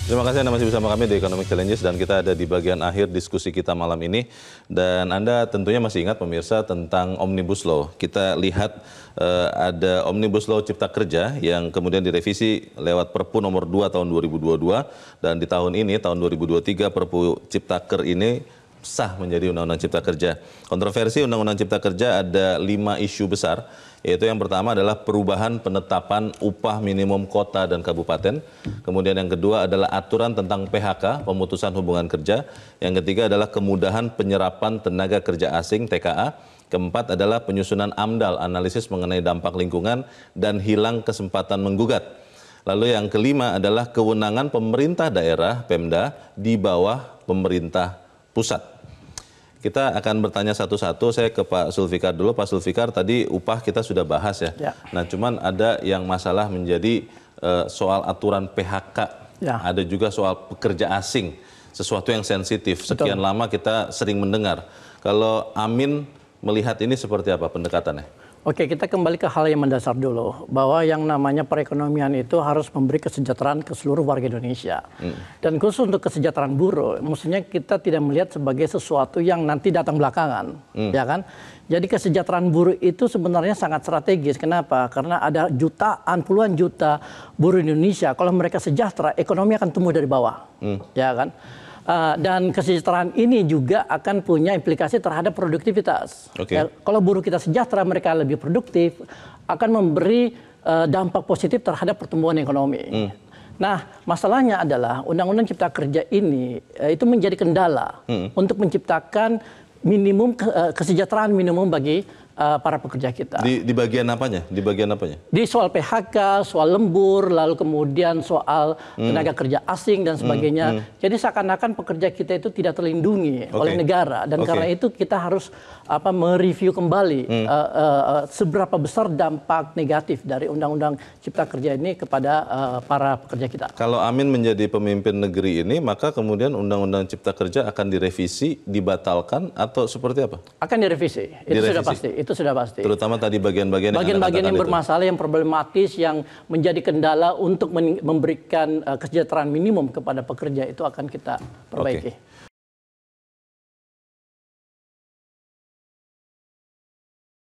Terima kasih Anda masih bersama kami di Economic Challenges dan kita ada di bagian akhir diskusi kita malam ini. Dan Anda tentunya masih ingat pemirsa tentang Omnibus Law. Kita lihat ada Omnibus Law Cipta Kerja yang kemudian direvisi lewat Perpu nomor 2 tahun 2022 dan di tahun ini, tahun 2023, Perpu Ciptaker ini sah menjadi Undang-Undang Cipta Kerja. Kontroversi Undang-Undang Cipta Kerja ada 5 isu besar, yaitu yang pertama adalah perubahan penetapan upah minimum kota dan kabupaten. Kemudian yang kedua adalah aturan tentang PHK, pemutusan hubungan kerja. Yang ketiga adalah kemudahan penyerapan tenaga kerja asing, TKA. Keempat adalah penyusunan AMDAL, analisis mengenai dampak lingkungan dan hilang kesempatan menggugat. Lalu yang kelima adalah kewenangan pemerintah daerah, Pemda, di bawah pemerintah pusat. Kita akan bertanya satu-satu. Saya ke Pak Sulfikar dulu. Pak Sulfikar, tadi upah kita sudah bahas ya. Nah, cuman ada yang masalah menjadi soal aturan PHK. Ada juga soal pekerja asing. Sesuatu yang sensitif. Sekian lama kita sering mendengar. Kalau Amin melihat ini seperti apa pendekatannya? Oke, kita kembali ke hal yang mendasar dulu, bahwa yang namanya perekonomian itu harus memberi kesejahteraan ke seluruh warga Indonesia. Dan khusus untuk kesejahteraan buruh, maksudnya kita tidak melihat sebagai sesuatu yang nanti datang belakangan, ya kan? Jadi kesejahteraan buruh itu sebenarnya sangat strategis. Kenapa? Karena ada jutaan, puluhan juta buruh Indonesia. Kalau mereka sejahtera, ekonomi akan tumbuh dari bawah, ya kan? Dan kesejahteraan ini juga akan punya implikasi terhadap produktivitas. Ya, kalau buruh kita sejahtera, mereka lebih produktif, akan memberi dampak positif terhadap pertumbuhan ekonomi. Nah, masalahnya adalah Undang-Undang Cipta Kerja ini itu menjadi kendala untuk menciptakan minimum kesejahteraan minimum bagi para pekerja kita. Di bagian apanya? Di bagian apanya? Di soal PHK, soal lembur, lalu kemudian soal tenaga kerja asing dan sebagainya. Jadi seakan-akan pekerja kita itu tidak terlindungi oleh negara, dan karena itu kita harus mereview kembali seberapa besar dampak negatif dari Undang-Undang Cipta Kerja ini kepada para pekerja kita. Kalau Amin menjadi pemimpin negeri ini, maka kemudian Undang-Undang Cipta Kerja akan direvisi, dibatalkan, atau seperti apa? Akan direvisi, itu sudah pasti. Itu sudah pasti. Terutama tadi bagian-bagian yang bermasalah, yang problematis, yang menjadi kendala untuk memberikan kesejahteraan minimum kepada pekerja, itu akan kita perbaiki.